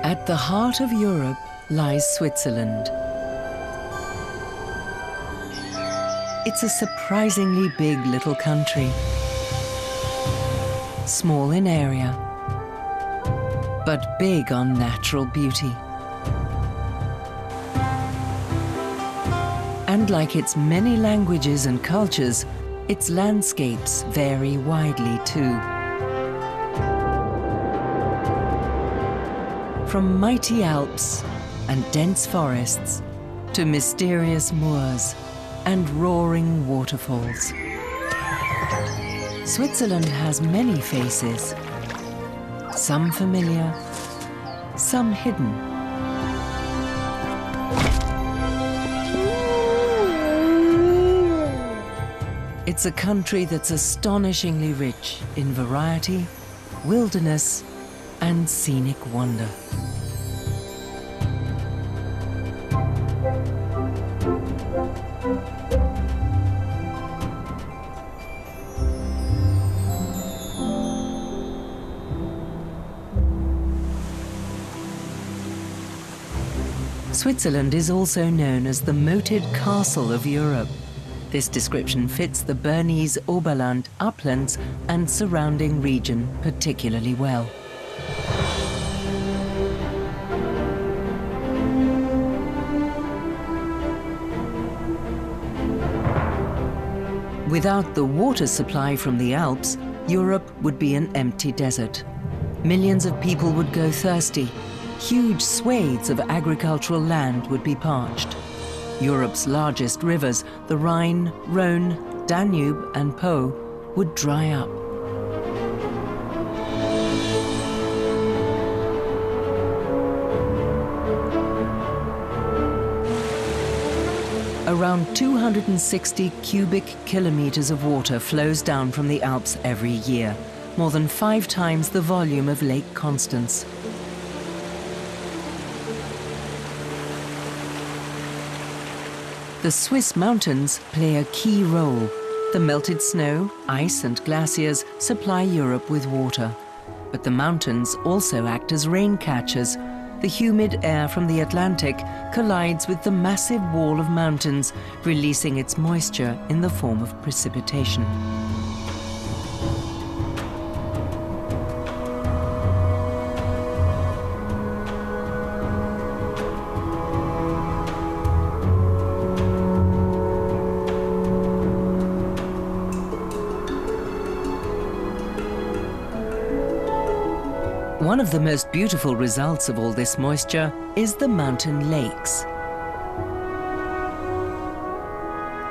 At the heart of Europe lies Switzerland. It's a surprisingly big little country. Small in area, but big on natural beauty. And like its many languages and cultures, its landscapes vary widely too. From mighty Alps and dense forests to mysterious moors and roaring waterfalls. Switzerland has many faces, some familiar, some hidden. It's a country that's astonishingly rich in variety, wilderness, and scenic wonder. Switzerland is also known as the moated castle of Europe. This description fits the Bernese Oberland uplands and surrounding region particularly well. Without the water supply from the Alps, Europe would be an empty desert. Millions of people would go thirsty. Huge swathes of agricultural land would be parched. Europe's largest rivers, the Rhine, Rhone, Danube and Po, would dry up. Around 260 cubic kilometers of water flows down from the Alps every year, more than 5 times the volume of Lake Constance. The Swiss mountains play a key role. The melted snow, ice and glaciers supply Europe with water. But the mountains also act as rain catchers. The humid air from the Atlantic collides with the massive wall of mountains, releasing its moisture in the form of precipitation. One of the most beautiful results of all this moisture is the mountain lakes.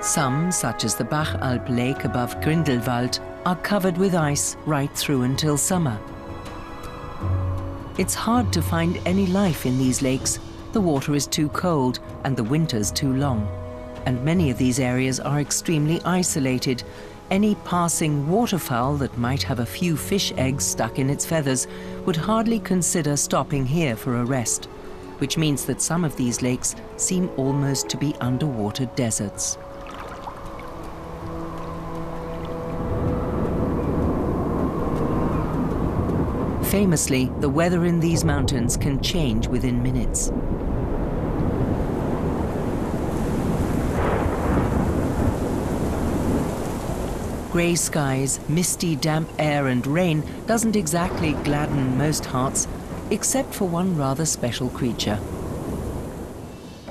Some, such as the Bachalp Lake above Grindelwald, are covered with ice right through until summer. It's hard to find any life in these lakes. The water is too cold and the winters too long. And many of these areas are extremely isolated. Any passing waterfowl that might have a few fish eggs stuck in its feathers would hardly consider stopping here for a rest, which means that some of these lakes seem almost to be underwater deserts. Famously, the weather in these mountains can change within minutes. Grey skies, misty, damp air and rain doesn't exactly gladden most hearts, except for one rather special creature.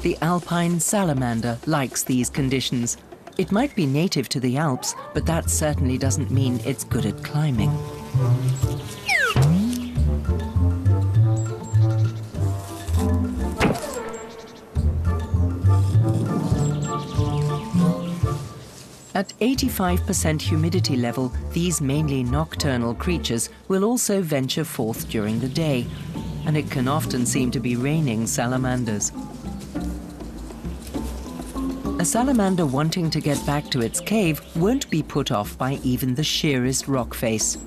The alpine salamander likes these conditions. It might be native to the Alps, but that certainly doesn't mean it's good at climbing. At 85% humidity level, these mainly nocturnal creatures will also venture forth during the day, and it can often seem to be raining salamanders. A salamander wanting to get back to its cave won't be put off by even the sheerest rock face.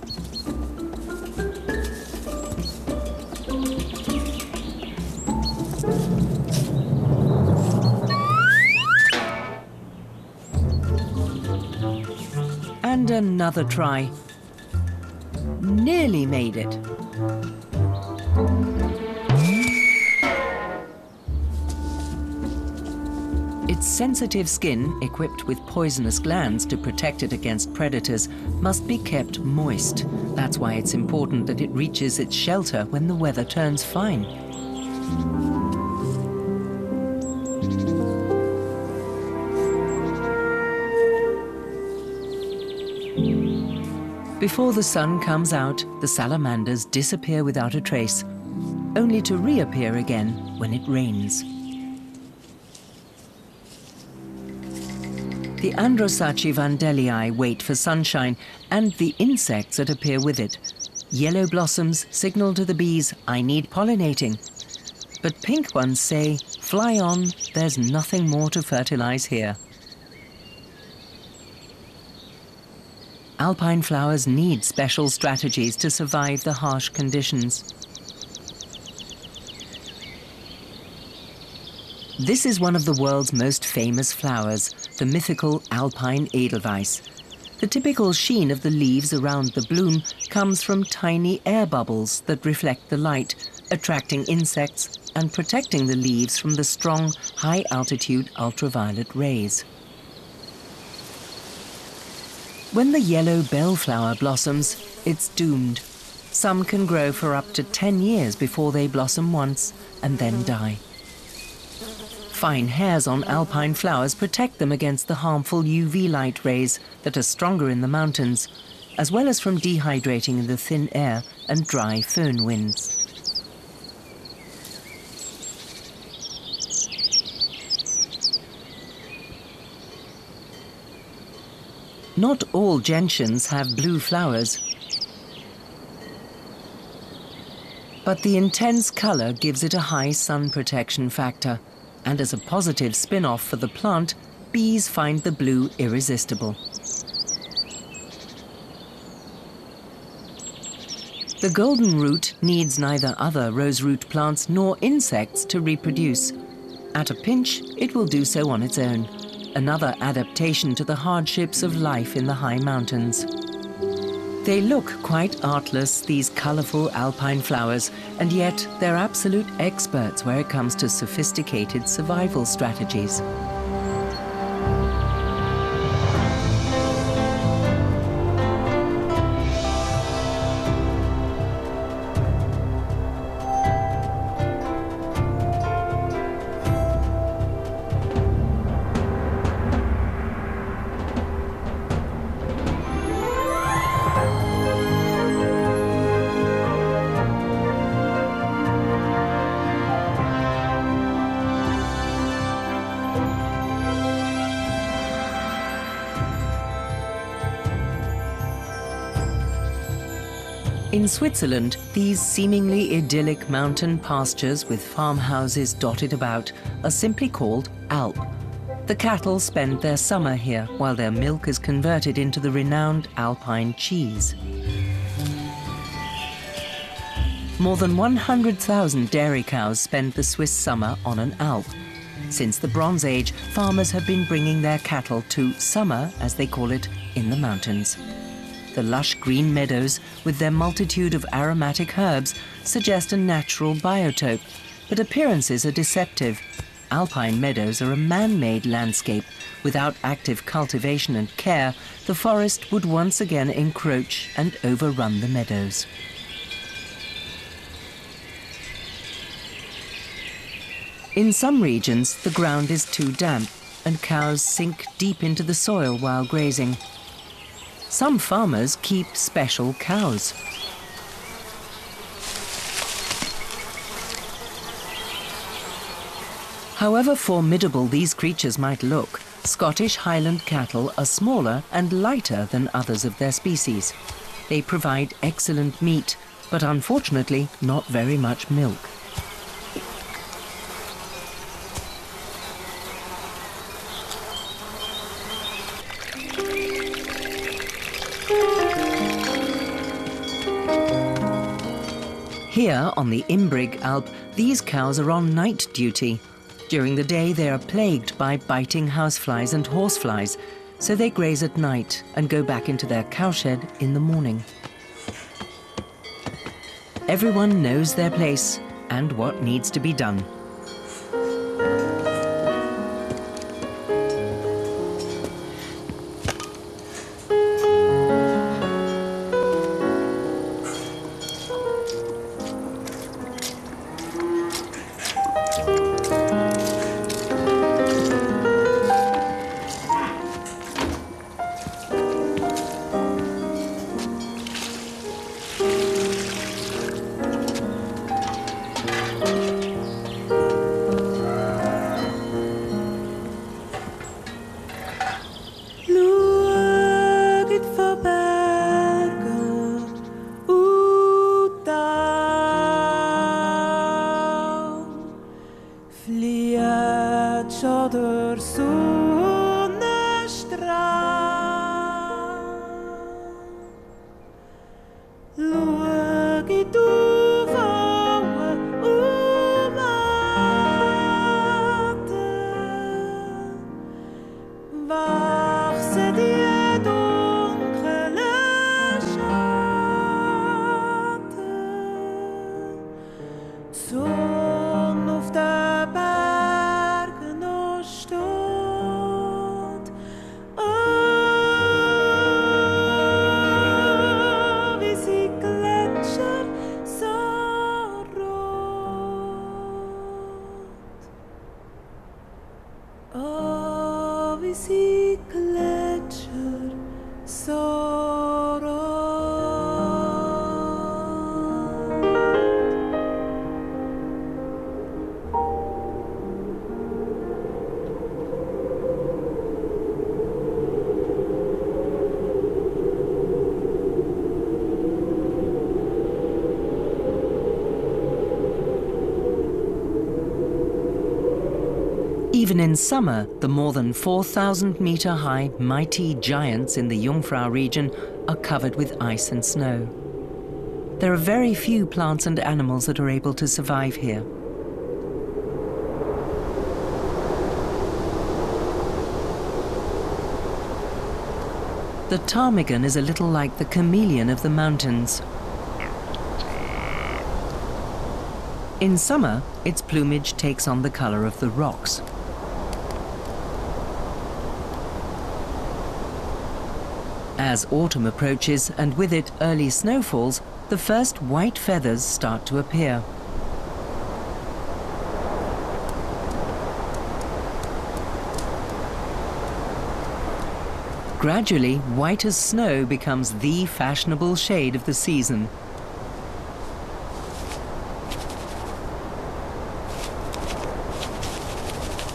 And another try. Nearly made it. Its sensitive skin, equipped with poisonous glands to protect it against predators, must be kept moist. That's why it's important that it reaches its shelter when the weather turns fine. Before the sun comes out, the salamanders disappear without a trace, only to reappear again when it rains. The Androsaci vandelii wait for sunshine and the insects that appear with it. Yellow blossoms signal to the bees, "I need pollinating." But pink ones say, "Fly on, there's nothing more to fertilize here." Alpine flowers need special strategies to survive the harsh conditions. This is one of the world's most famous flowers, the mythical alpine edelweiss. The typical sheen of the leaves around the bloom comes from tiny air bubbles that reflect the light, attracting insects and protecting the leaves from the strong, high-altitude ultraviolet rays. When the yellow bellflower blossoms, it's doomed. Some can grow for up to 10 years before they blossom once and then die. Fine hairs on alpine flowers protect them against the harmful UV light rays that are stronger in the mountains, as well as from dehydrating in the thin air and dry foehn winds. Not all gentians have blue flowers, but the intense color gives it a high sun protection factor, and as a positive spin-off for the plant, bees find the blue irresistible. The golden root needs neither other roseroot plants nor insects to reproduce. At a pinch, it will do so on its own. Another adaptation to the hardships of life in the high mountains. They look quite artless, these colorful alpine flowers, and yet they're absolute experts where it comes to sophisticated survival strategies. In Switzerland, these seemingly idyllic mountain pastures with farmhouses dotted about are simply called Alp. The cattle spend their summer here while their milk is converted into the renowned alpine cheese. More than 100,000 dairy cows spend the Swiss summer on an Alp. Since the Bronze Age, farmers have been bringing their cattle to summer, as they call it, in the mountains. The lush green meadows, with their multitude of aromatic herbs, suggest a natural biotope, but appearances are deceptive. Alpine meadows are a man-made landscape. Without active cultivation and care, the forest would once again encroach and overrun the meadows. In some regions, the ground is too damp, and cows sink deep into the soil while grazing. Some farmers keep special cows. However formidable these creatures might look, Scottish Highland cattle are smaller and lighter than others of their species. They provide excellent meat, but unfortunately not very much milk. Here, on the Imbrig Alp, these cows are on night duty. During the day, they are plagued by biting houseflies and horseflies, so they graze at night and go back into their cowshed in the morning. Everyone knows their place and what needs to be done. Even in summer, the more than 4,000-meter-high mighty giants in the Jungfrau region are covered with ice and snow. There are very few plants and animals that are able to survive here. The ptarmigan is a little like the chameleon of the mountains. In summer, its plumage takes on the color of the rocks. As autumn approaches, and with it early snowfalls, the first white feathers start to appear. Gradually, white as snow becomes the fashionable shade of the season.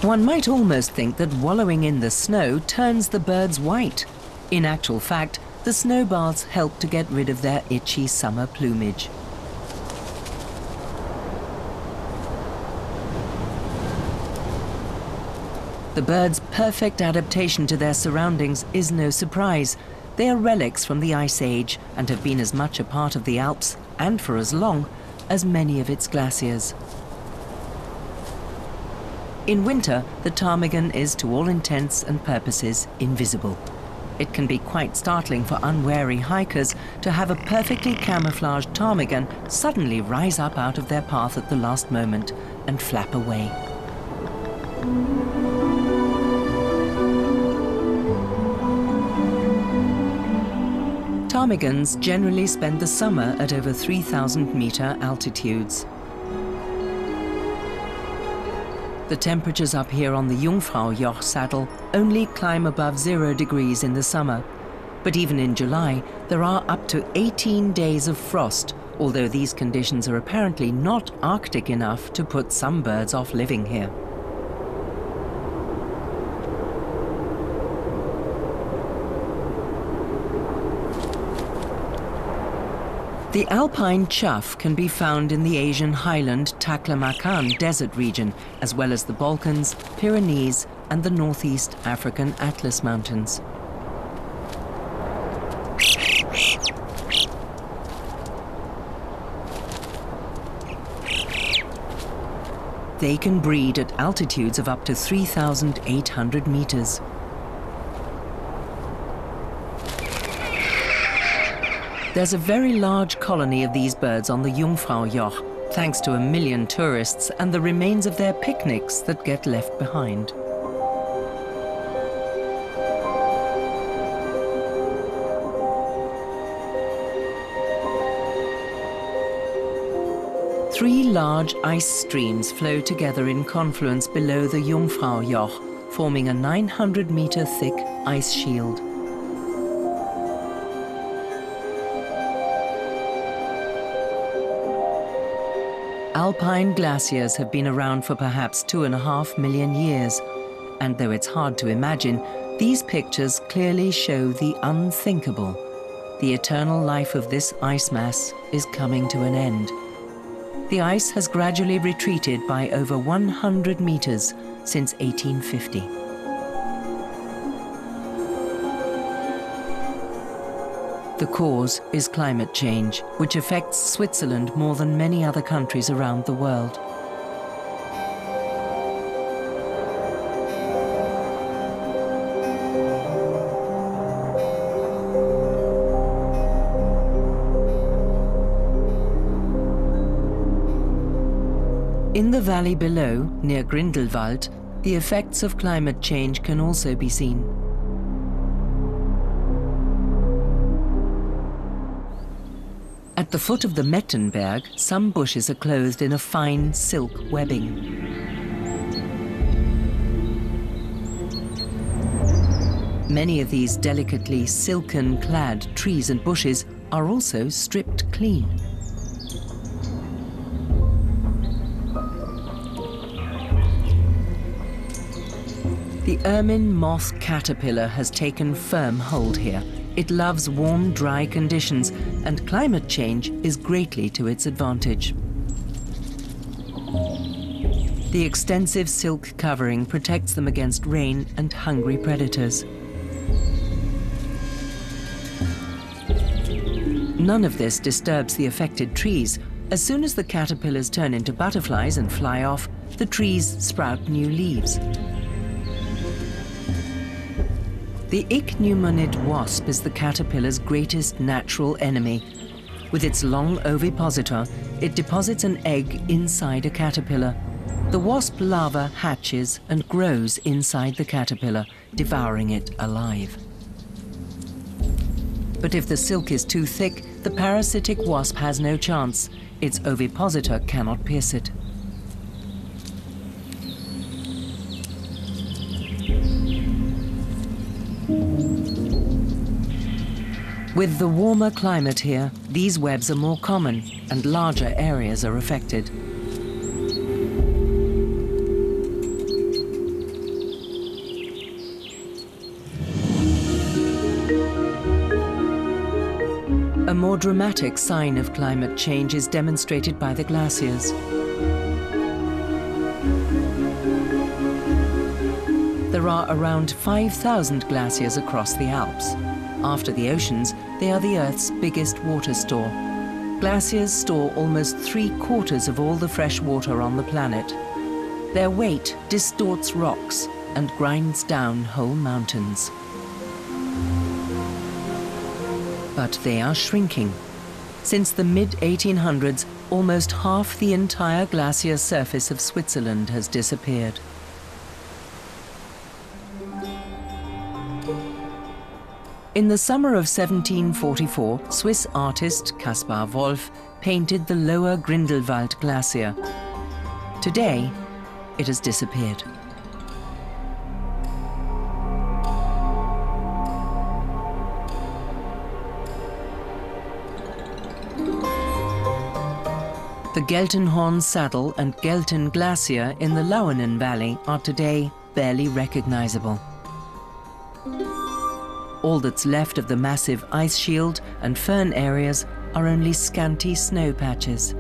One might almost think that wallowing in the snow turns the birds white. In actual fact, the snow baths help to get rid of their itchy summer plumage. The birds' perfect adaptation to their surroundings is no surprise. They are relics from the Ice Age and have been as much a part of the Alps, and for as long, as many of its glaciers. In winter, the ptarmigan is to all intents and purposes invisible. It can be quite startling for unwary hikers to have a perfectly camouflaged ptarmigan suddenly rise up out of their path at the last moment and flap away. Ptarmigans generally spend the summer at over 3,000-meter altitudes. The temperatures up here on the Jungfraujoch saddle only climb above 0 degrees in the summer. But even in July, there are up to 18 days of frost, although these conditions are apparently not Arctic enough to put some birds off living here. The alpine chough can be found in the Asian highland Taklamakan desert region, as well as the Balkans, Pyrenees, and the northeast African Atlas Mountains. They can breed at altitudes of up to 3,800 meters. There's a very large colony of these birds on the Jungfraujoch, thanks to 1 million tourists and the remains of their picnics that get left behind. Three large ice streams flow together in confluence below the Jungfraujoch, forming a 900-meter thick ice shield. Alpine glaciers have been around for perhaps 2.5 million years, and though it's hard to imagine, these pictures clearly show the unthinkable. The eternal life of this ice mass is coming to an end. The ice has gradually retreated by over 100 meters since 1850. The cause is climate change, which affects Switzerland more than many other countries around the world. In the valley below, near Grindelwald, the effects of climate change can also be seen. At the foot of the Mettenberg, some bushes are clothed in a fine silk webbing. Many of these delicately silken-clad trees and bushes are also stripped clean. The ermine moth caterpillar has taken firm hold here. It loves warm, dry conditions, and climate change is greatly to its advantage. The extensive silk covering protects them against rain and hungry predators. None of this disturbs the affected trees. As soon as the caterpillars turn into butterflies and fly off, the trees sprout new leaves. The ichneumoniid wasp is the caterpillar's greatest natural enemy. With its long ovipositor, it deposits an egg inside a caterpillar. The wasp larva hatches and grows inside the caterpillar, devouring it alive. But if the silk is too thick, the parasitic wasp has no chance. Its ovipositor cannot pierce it. With the warmer climate here, these webs are more common and larger areas are affected. A more dramatic sign of climate change is demonstrated by the glaciers. There are around 5,000 glaciers across the Alps. After the oceans, they are the Earth's biggest water store. Glaciers store almost 3/4 of all the fresh water on the planet. Their weight distorts rocks and grinds down whole mountains. But they are shrinking. Since the mid-1800s, almost half the entire glacier surface of Switzerland has disappeared. In the summer of 1744, Swiss artist Caspar Wolf painted the lower Grindelwald glacier. Today, it has disappeared. The Geltenhorn Saddle and Gelten Glacier in the Lauenen Valley are today barely recognizable. All that's left of the massive ice shield and fern areas are only scanty snow patches.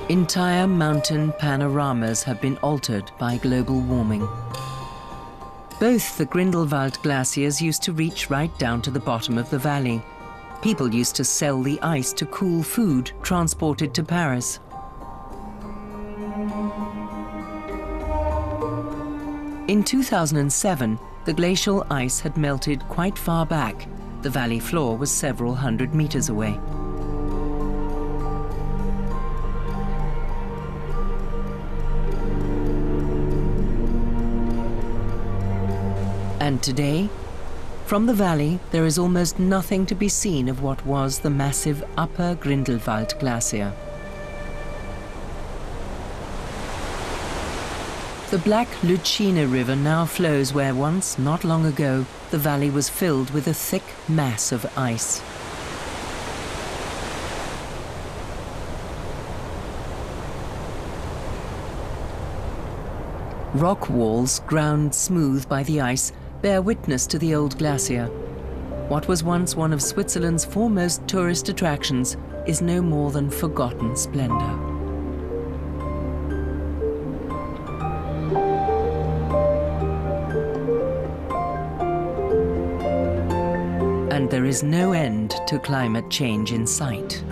Entire mountain panoramas have been altered by global warming. Both the Grindelwald glaciers used to reach right down to the bottom of the valley. People used to sell the ice to cool food transported to Paris. In 2007, the glacial ice had melted quite far back. The valley floor was several hundred meters away. And today, from the valley, there is almost nothing to be seen of what was the massive Upper Grindelwald Glacier. The Black Lucina River now flows where once, not long ago, the valley was filled with a thick mass of ice. Rock walls, ground smooth by the ice, bear witness to the old glacier. What was once one of Switzerland's foremost tourist attractions is no more than forgotten splendor. And there is no end to climate change in sight.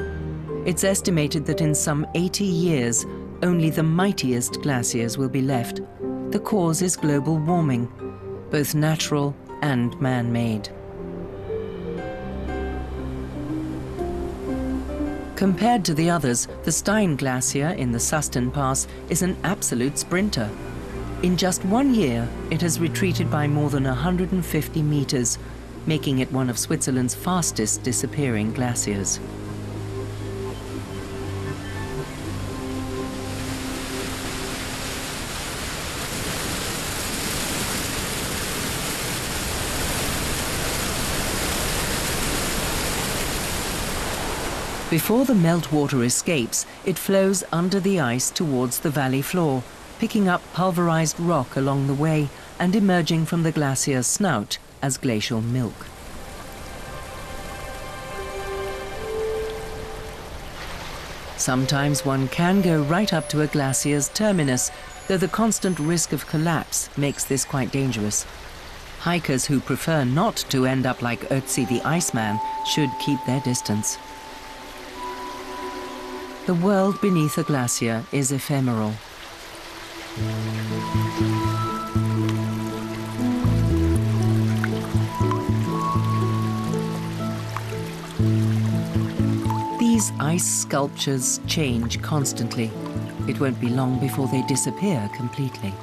It's estimated that in some 80 years, only the mightiest glaciers will be left. The cause is global warming, both natural and man-made. Compared to the others, the Stein Glacier in the Susten Pass is an absolute sprinter. In just 1 year, it has retreated by more than 150 meters, making it one of Switzerland's fastest disappearing glaciers. Before the meltwater escapes, it flows under the ice towards the valley floor, picking up pulverized rock along the way and emerging from the glacier's snout as glacial milk. Sometimes one can go right up to a glacier's terminus, though the constant risk of collapse makes this quite dangerous. Hikers who prefer not to end up like Ötzi the Iceman should keep their distance. The world beneath a glacier is ephemeral. These ice sculptures change constantly. It won't be long before they disappear completely.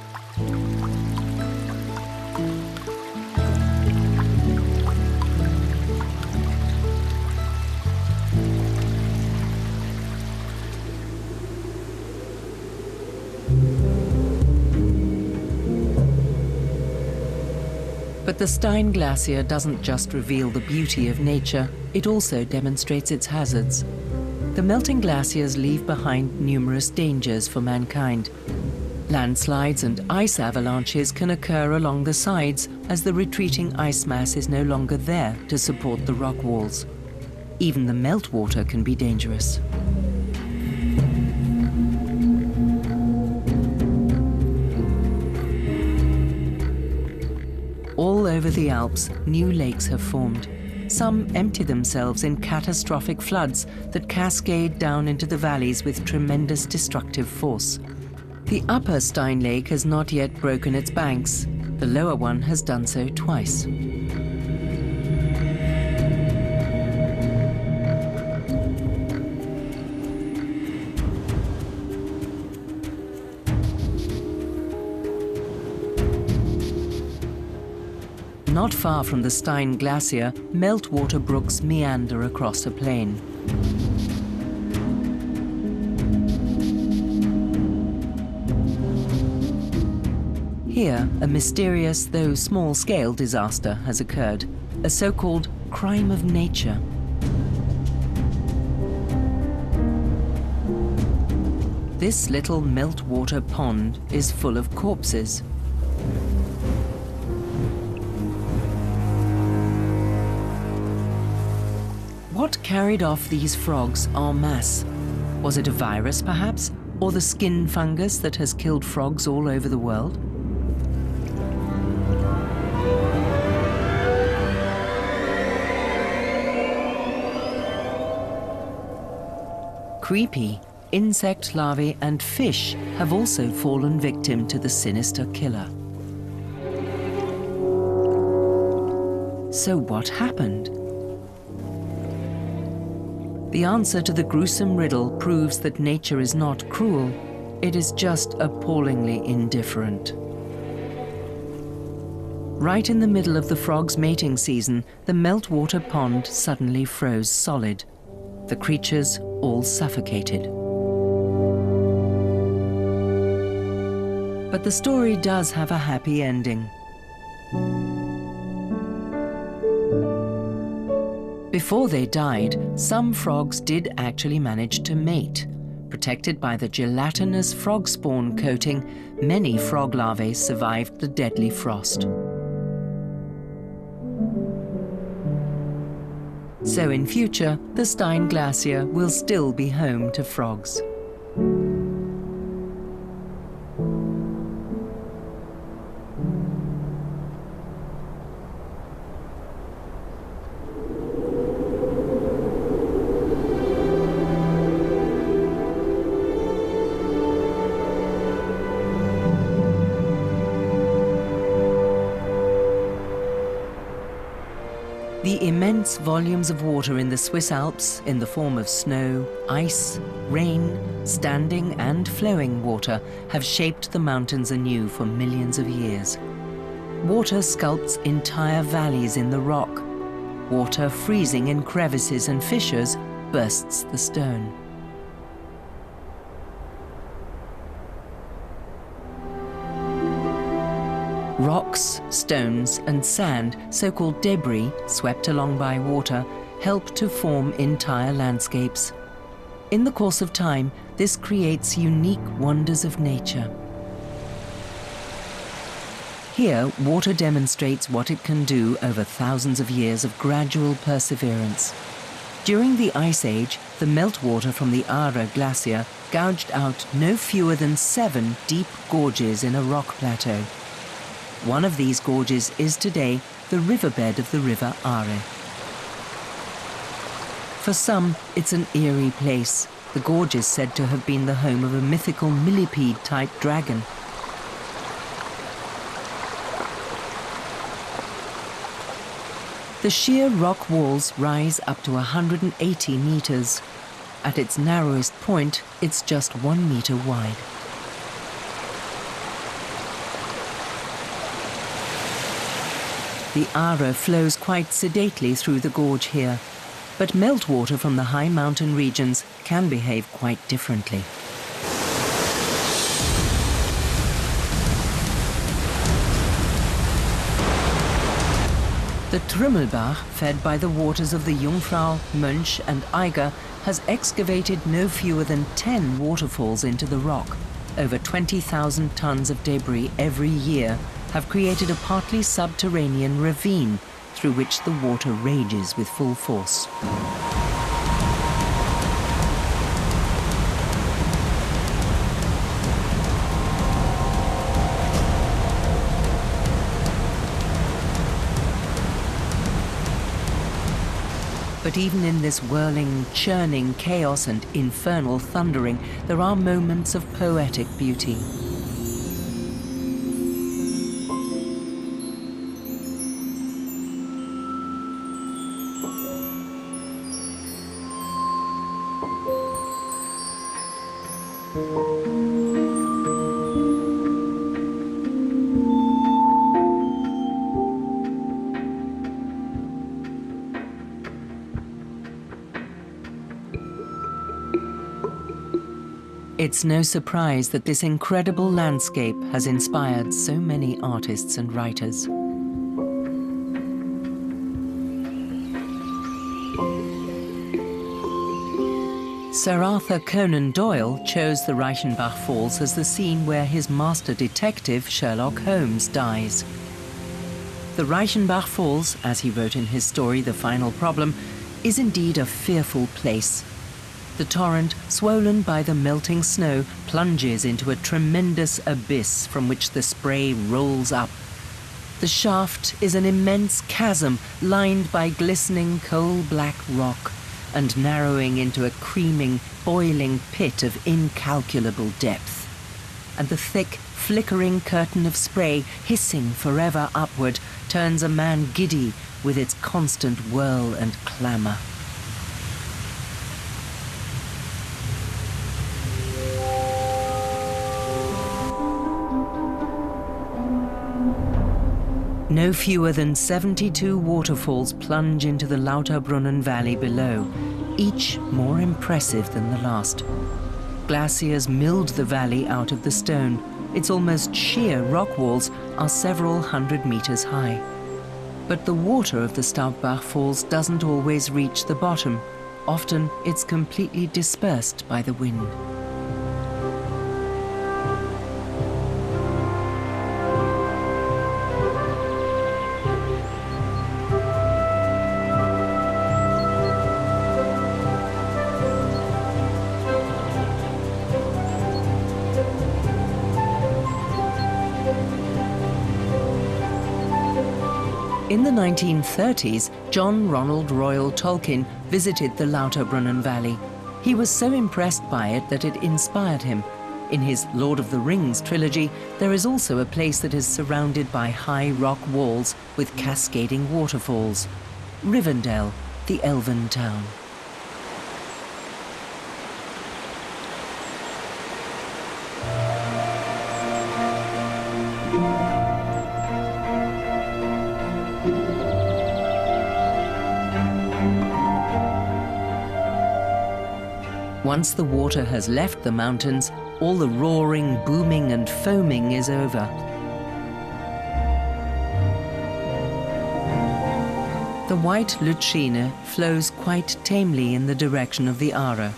But the Stein Glacier doesn't just reveal the beauty of nature, it also demonstrates its hazards. The melting glaciers leave behind numerous dangers for mankind. Landslides and ice avalanches can occur along the sides as the retreating ice mass is no longer there to support the rock walls. Even the meltwater can be dangerous. All over the Alps, new lakes have formed. Some empty themselves in catastrophic floods that cascade down into the valleys with tremendous destructive force. The upper Stein Lake has not yet broken its banks. The lower one has done so twice. Not far from the Stein Glacier, meltwater brooks meander across a plain. Here, a mysterious, though small-scale disaster has occurred, a so-called crime of nature. This little meltwater pond is full of corpses. What carried off these frogs en masse? Was it a virus, perhaps? Or the skin fungus that has killed frogs all over the world? Creepy, insect larvae and fish have also fallen victim to the sinister killer. So what happened? The answer to the gruesome riddle proves that nature is not cruel, it is just appallingly indifferent. Right in the middle of the frogs' mating season, the meltwater pond suddenly froze solid. The creatures all suffocated. But the story does have a happy ending. Before they died, some frogs did actually manage to mate. Protected by the gelatinous frog spawn coating, many frog larvae survived the deadly frost. So in future, the Stein Glacier will still be home to frogs. The immense volumes of water in the Swiss Alps, in the form of snow, ice, rain, standing and flowing water, have shaped the mountains anew for millions of years. Water sculpts entire valleys in the rock. Water freezing in crevices and fissures bursts the stone. Rocks, stones and sand, so-called debris, swept along by water, help to form entire landscapes. In the course of time, this creates unique wonders of nature. Here, water demonstrates what it can do over thousands of years of gradual perseverance. During the Ice Age, the meltwater from the Aare Glacier gouged out no fewer than 7 deep gorges in a rock plateau. One of these gorges is today the riverbed of the river Aare. For some, it's an eerie place. The gorge is said to have been the home of a mythical millipede-type dragon. The sheer rock walls rise up to 180 meters. At its narrowest point, it's just 1 meter wide. The Aare flows quite sedately through the gorge here, but meltwater from the high mountain regions can behave quite differently. The Trümmelbach, fed by the waters of the Jungfrau, Mönch and Eiger, has excavated no fewer than 10 waterfalls into the rock. Over 20,000 tons of debris every year have created a partly subterranean ravine through which the water rages with full force. But even in this whirling, churning chaos and infernal thundering, there are moments of poetic beauty. It's no surprise that this incredible landscape has inspired so many artists and writers. Sir Arthur Conan Doyle chose the Reichenbach Falls as the scene where his master detective, Sherlock Holmes, dies. The Reichenbach Falls, as he wrote in his story The Final Problem, is indeed a fearful place. The torrent, swollen by the melting snow, plunges into a tremendous abyss from which the spray rolls up. The shaft is an immense chasm lined by glistening coal-black rock and narrowing into a creaming, boiling pit of incalculable depth. And the thick, flickering curtain of spray, hissing forever upward, turns a man giddy with its constant whirl and clamour. No fewer than 72 waterfalls plunge into the Lauterbrunnen Valley below, each more impressive than the last. Glaciers milled the valley out of the stone, its almost sheer rock walls are several hundred meters high. But the water of the Staubbach Falls doesn't always reach the bottom. Often it's completely dispersed by the wind. In the 1930s, John Ronald Royal Tolkien visited the Lauterbrunnen Valley. He was so impressed by it that it inspired him. In his Lord of the Rings trilogy, there is also a place that is surrounded by high rock walls with cascading waterfalls. Rivendell, the elven town. Once the water has left the mountains, all the roaring, booming and foaming is over. The white Lütschine flows quite tamely in the direction of the Aare.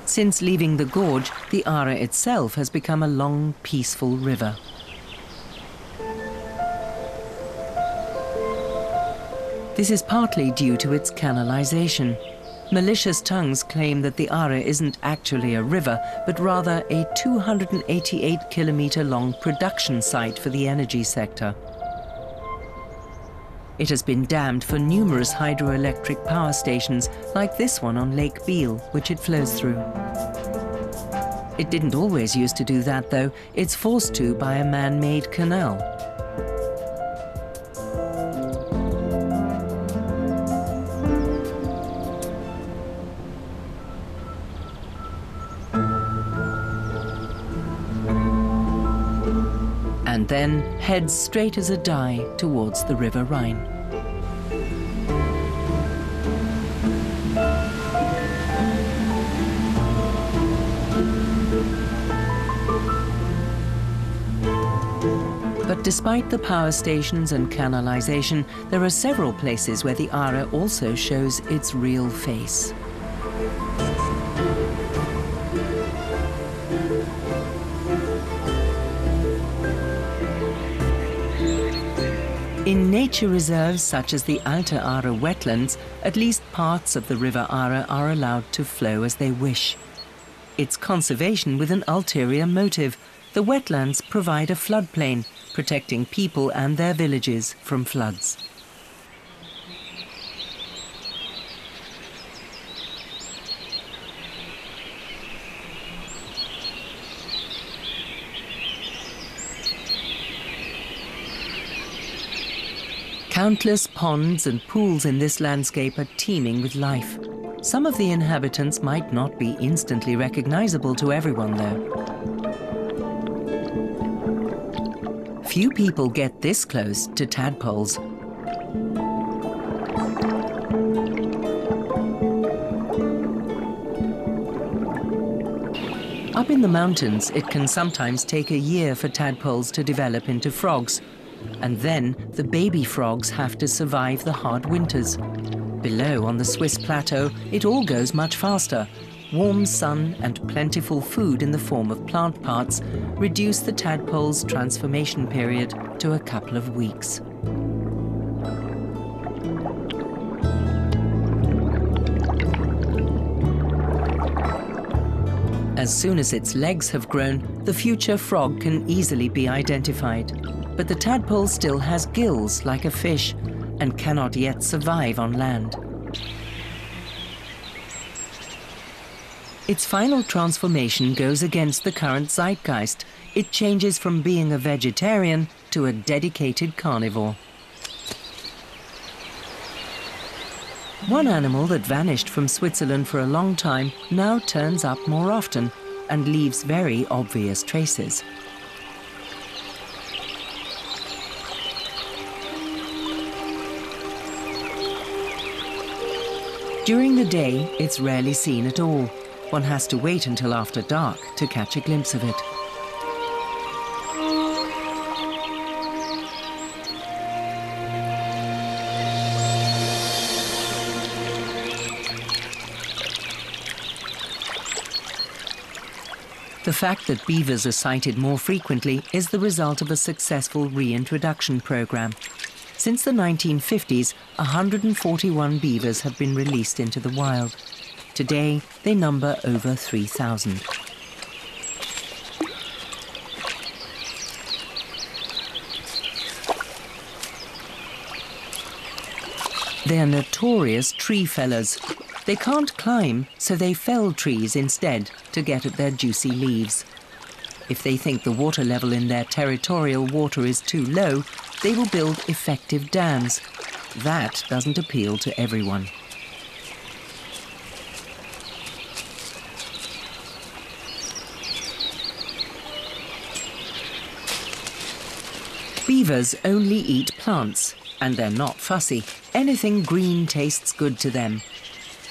Since leaving the gorge, the Aare itself has become a long, peaceful river. This is partly due to its canalization. Malicious tongues claim that the Aare isn't actually a river, but rather a 288-kilometer-long production site for the energy sector. It has been dammed for numerous hydroelectric power stations, like this one on Lake Biel, which it flows through. It didn't always used to do that, though. It's forced to by a man-made canal. And then heads straight as a die towards the River Rhine. But despite the power stations and canalization, there are several places where the Aare also shows its real face. In nature reserves such as the Alte Aare wetlands, at least parts of the River Aare are allowed to flow as they wish. It's conservation with an ulterior motive. The wetlands provide a floodplain, protecting people and their villages from floods. Countless ponds and pools in this landscape are teeming with life. Some of the inhabitants might not be instantly recognizable to everyone, though. Few people get this close to tadpoles. Up in the mountains, it can sometimes take a year for tadpoles to develop into frogs. And then the baby frogs have to survive the hard winters. Below, on the Swiss plateau, it all goes much faster. Warm sun and plentiful food in the form of plant parts reduce the tadpole's transformation period to a couple of weeks. As soon as its legs have grown, the future frog can easily be identified. But the tadpole still has gills like a fish and cannot yet survive on land. Its final transformation goes against the current zeitgeist. It changes from being a vegetarian to a dedicated carnivore. One animal that vanished from Switzerland for a long time now turns up more often and leaves very obvious traces. During the day, it's rarely seen at all. One has to wait until after dark to catch a glimpse of it. The fact that beavers are sighted more frequently is the result of a successful reintroduction program. Since the 1950s, 141 beavers have been released into the wild. Today, they number over 3,000. They're notorious tree fellers. They can't climb, so they fell trees instead to get at their juicy leaves. If they think the water level in their territorial water is too low, they will build effective dams. That doesn't appeal to everyone. Beavers only eat plants, and they're not fussy. Anything green tastes good to them.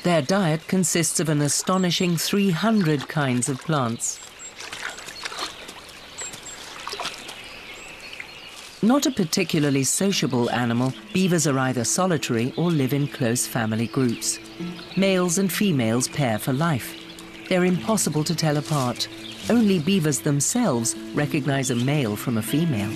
Their diet consists of an astonishing 300 kinds of plants. Not a particularly sociable animal, beavers are either solitary or live in close family groups. Males and females pair for life. They're impossible to tell apart. Only beavers themselves recognize a male from a female.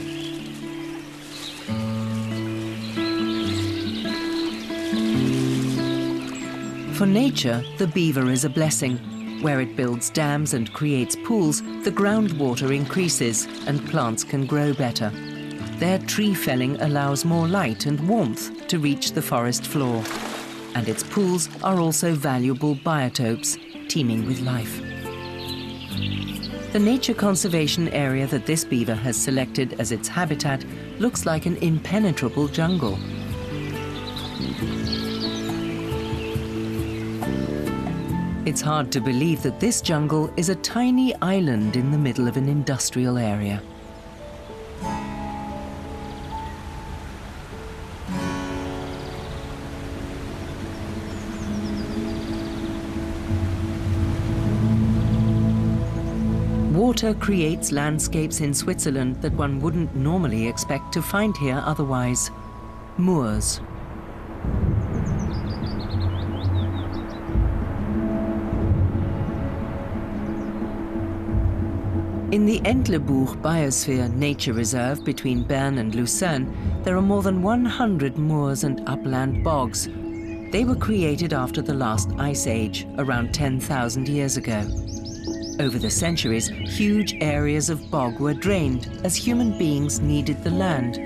For nature, the beaver is a blessing. Where it builds dams and creates pools, the groundwater increases and plants can grow better. Their tree felling allows more light and warmth to reach the forest floor. And its pools are also valuable biotopes, teeming with life. The nature conservation area that this beaver has selected as its habitat looks like an impenetrable jungle. It's hard to believe that this jungle is a tiny island in the middle of an industrial area. Water creates landscapes in Switzerland that one wouldn't normally expect to find here otherwise. Moors. In the Entlebuch Biosphere Nature Reserve between Bern and Lucerne, there are more than 100 moors and upland bogs. They were created after the last ice age, around 10,000 years ago. Over the centuries, huge areas of bog were drained as human beings needed the land,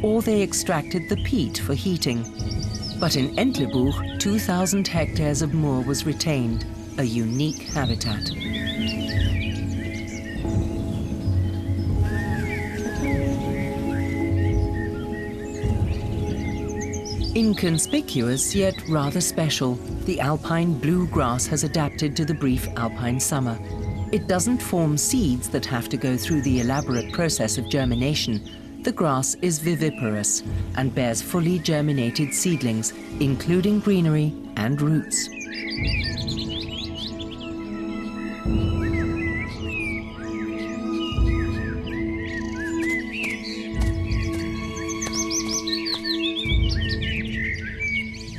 or they extracted the peat for heating. But in Entlebuch, 2,000 hectares of moor was retained, a unique habitat. Inconspicuous, yet rather special, the alpine blue grass has adapted to the brief alpine summer. It doesn't form seeds that have to go through the elaborate process of germination. The grass is viviparous and bears fully germinated seedlings, including greenery and roots.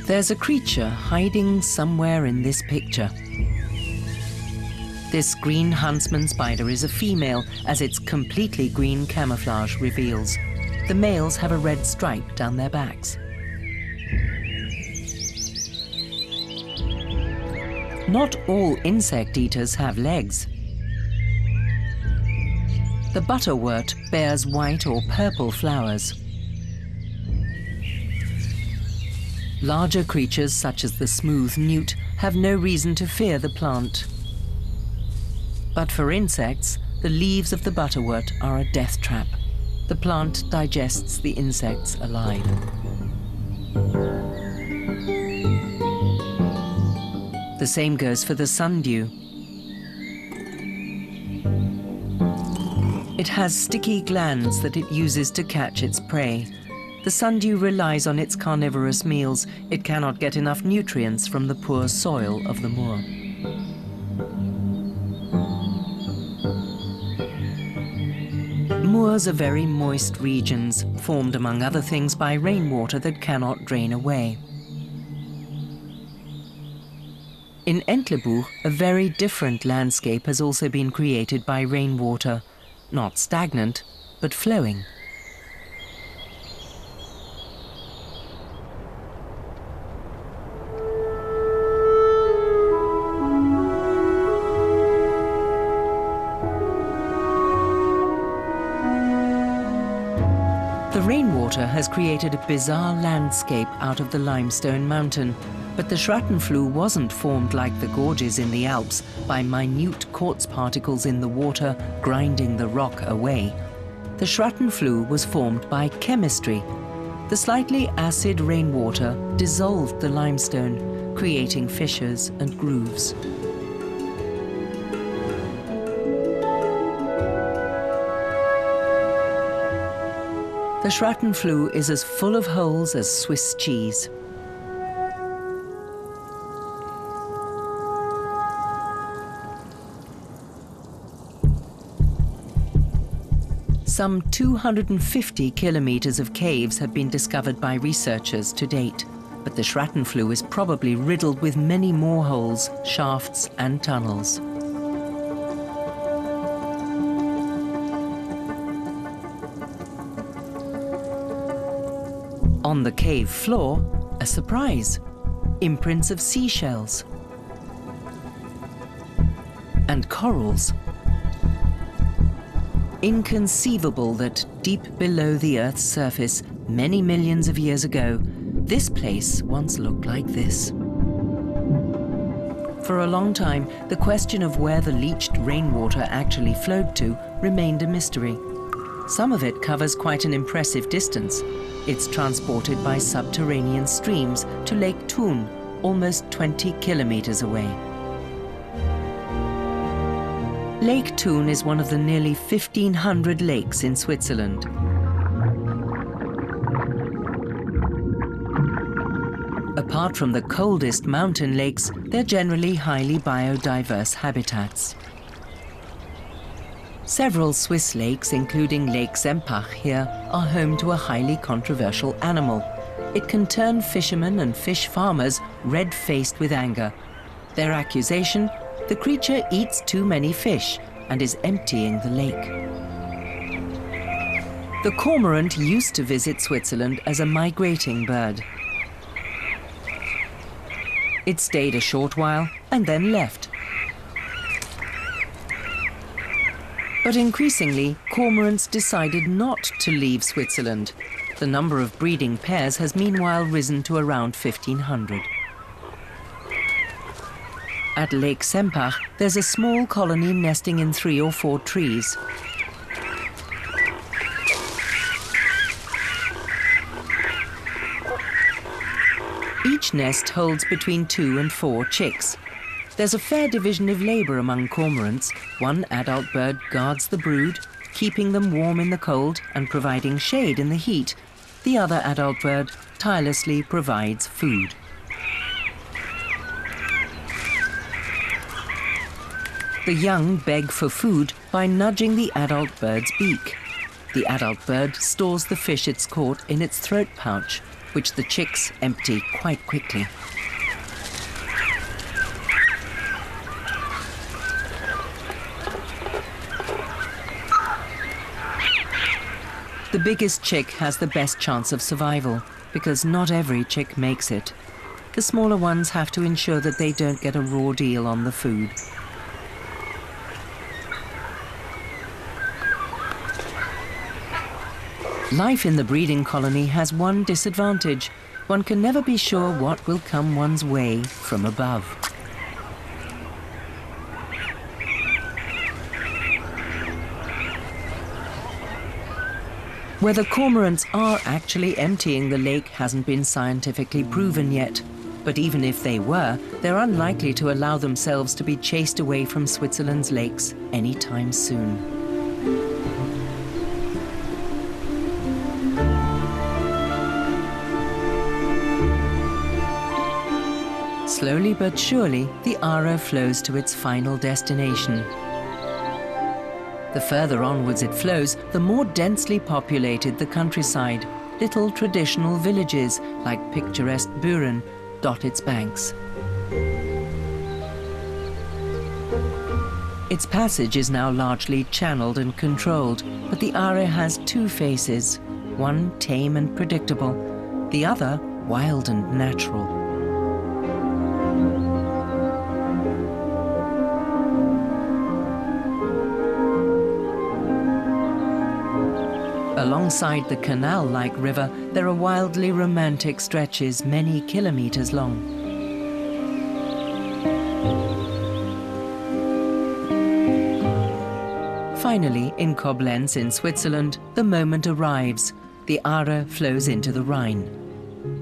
There's a creature hiding somewhere in this picture. This green huntsman spider is a female, as its completely green camouflage reveals. The males have a red stripe down their backs. Not all insect eaters have legs. The butterwort bears white or purple flowers. Larger creatures, such as the smooth newt, have no reason to fear the plant. But for insects, the leaves of the butterwort are a death trap. The plant digests the insects alive. The same goes for the sundew. It has sticky glands that it uses to catch its prey. The sundew relies on its carnivorous meals. It cannot get enough nutrients from the poor soil of the moor. Moors are very moist regions, formed among other things by rainwater that cannot drain away. In Entlebuch, a very different landscape has also been created by rainwater, not stagnant, but flowing. The rainwater has created a bizarre landscape out of the limestone mountain, but the Schrattenfluh wasn't formed like the gorges in the Alps by minute quartz particles in the water grinding the rock away. The Schrattenfluh was formed by chemistry. The slightly acid rainwater dissolved the limestone, creating fissures and grooves. The Schrattenfluh is as full of holes as Swiss cheese. Some 250 kilometers of caves have been discovered by researchers to date, but the Schrattenfluh is probably riddled with many more holes, shafts and tunnels. On the cave floor, a surprise: imprints of seashells and corals. Inconceivable that deep below the Earth's surface, many millions of years ago, this place once looked like this. For a long time, the question of where the leached rainwater actually flowed to remained a mystery. Some of it covers quite an impressive distance. It's transported by subterranean streams to Lake Thun, almost 20 kilometers away. Lake Thun is one of the nearly 1,500 lakes in Switzerland. Apart from the coldest mountain lakes, they're generally highly biodiverse habitats. Several Swiss lakes, including Lake Sempach here, are home to a highly controversial animal. It can turn fishermen and fish farmers red-faced with anger. Their accusation: the creature eats too many fish and is emptying the lake. The cormorant used to visit Switzerland as a migrating bird. It stayed a short while and then left. But increasingly, cormorants decided not to leave Switzerland. The number of breeding pairs has meanwhile risen to around 1,500. At Lake Sempach, there's a small colony nesting in 3 or 4 trees. Each nest holds between 2 and 4 chicks. There's a fair division of labor among cormorants. One adult bird guards the brood, keeping them warm in the cold and providing shade in the heat. The other adult bird tirelessly provides food. The young beg for food by nudging the adult bird's beak. The adult bird stores the fish it's caught in its throat pouch, which the chicks empty quite quickly. The biggest chick has the best chance of survival, because not every chick makes it. The smaller ones have to ensure that they don't get a raw deal on the food. Life in the breeding colony has one disadvantage. One can never be sure what will come one's way from above. Whether cormorants are actually emptying the lake hasn't been scientifically proven yet. But even if they were, they're unlikely to allow themselves to be chased away from Switzerland's lakes anytime soon. Slowly but surely, the Aare flows to its final destination. The further onwards it flows, the more densely populated the countryside. Little traditional villages, like picturesque Buren, dot its banks. Its passage is now largely channeled and controlled, but the Aare has two faces, one tame and predictable, the other wild and natural. Alongside the canal-like river, there are wildly romantic stretches many kilometers long. Finally, in Koblenz in Switzerland, the moment arrives. The Aare flows into the Rhine.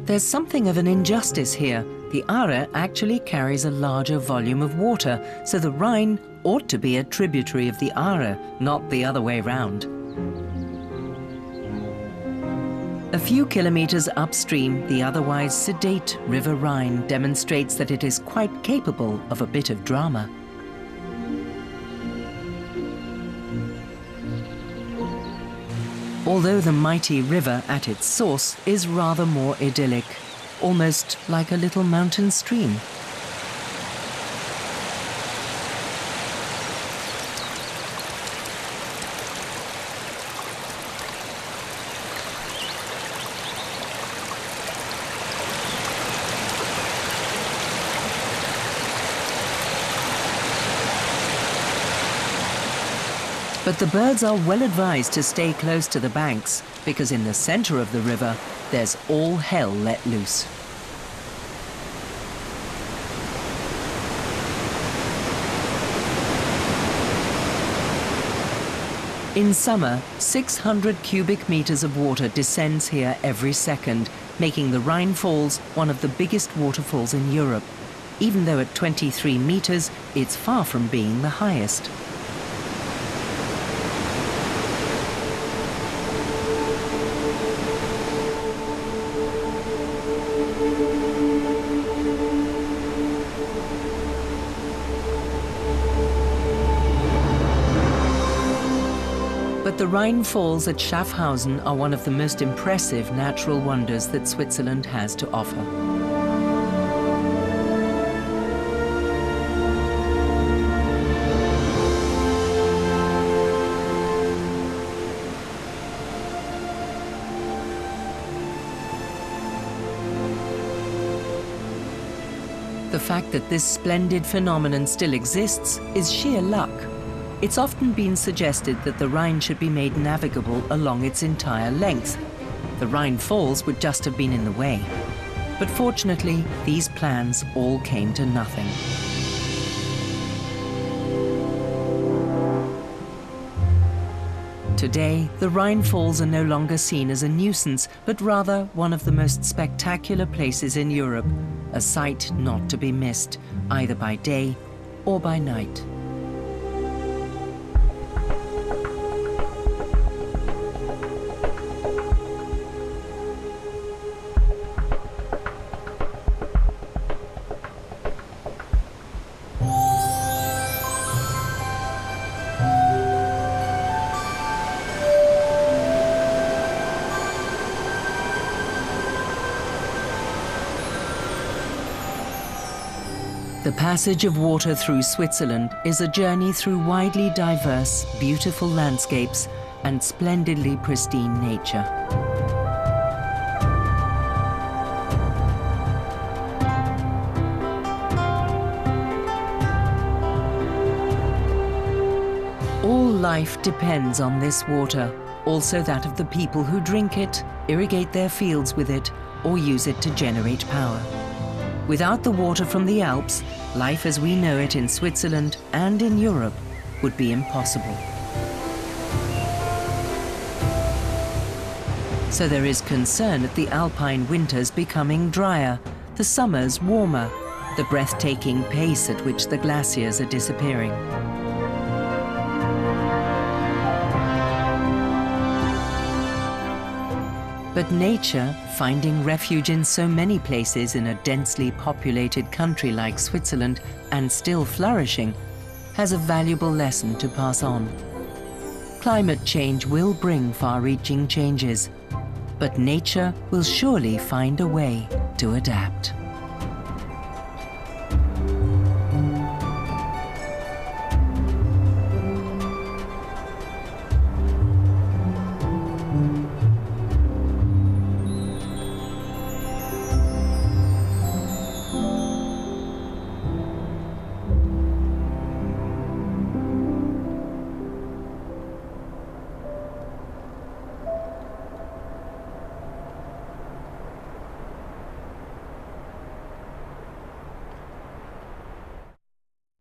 There's something of an injustice here. The Aare actually carries a larger volume of water, so the Rhine ought to be a tributary of the Aare, not the other way round. A few kilometers upstream, the otherwise sedate River Rhine demonstrates that it is quite capable of a bit of drama. Although the mighty river at its source is rather more idyllic, almost like a little mountain stream. But the birds are well advised to stay close to the banks, because in the center of the river, there's all hell let loose. In summer, 600 cubic meters of water descends here every second, making the Rhine Falls one of the biggest waterfalls in Europe. Even though at 23 meters, it's far from being the highest. But the Rhine Falls at Schaffhausen are one of the most impressive natural wonders that Switzerland has to offer. The fact that this splendid phenomenon still exists is sheer luck. It's often been suggested that the Rhine should be made navigable along its entire length. The Rhine Falls would just have been in the way. But fortunately, these plans all came to nothing. Today, the Rhine Falls are no longer seen as a nuisance, but rather one of the most spectacular places in Europe, a sight not to be missed, either by day or by night. The passage of water through Switzerland is a journey through widely diverse, beautiful landscapes and splendidly pristine nature. All life depends on this water, also that of the people who drink it, irrigate their fields with it, or use it to generate power. Without the water from the Alps, life as we know it in Switzerland and in Europe would be impossible. So there is concern at the alpine winters becoming drier, the summers warmer, the breathtaking pace at which the glaciers are disappearing. But nature, finding refuge in so many places in a densely populated country like Switzerland and still flourishing, has a valuable lesson to pass on. Climate change will bring far-reaching changes, but nature will surely find a way to adapt.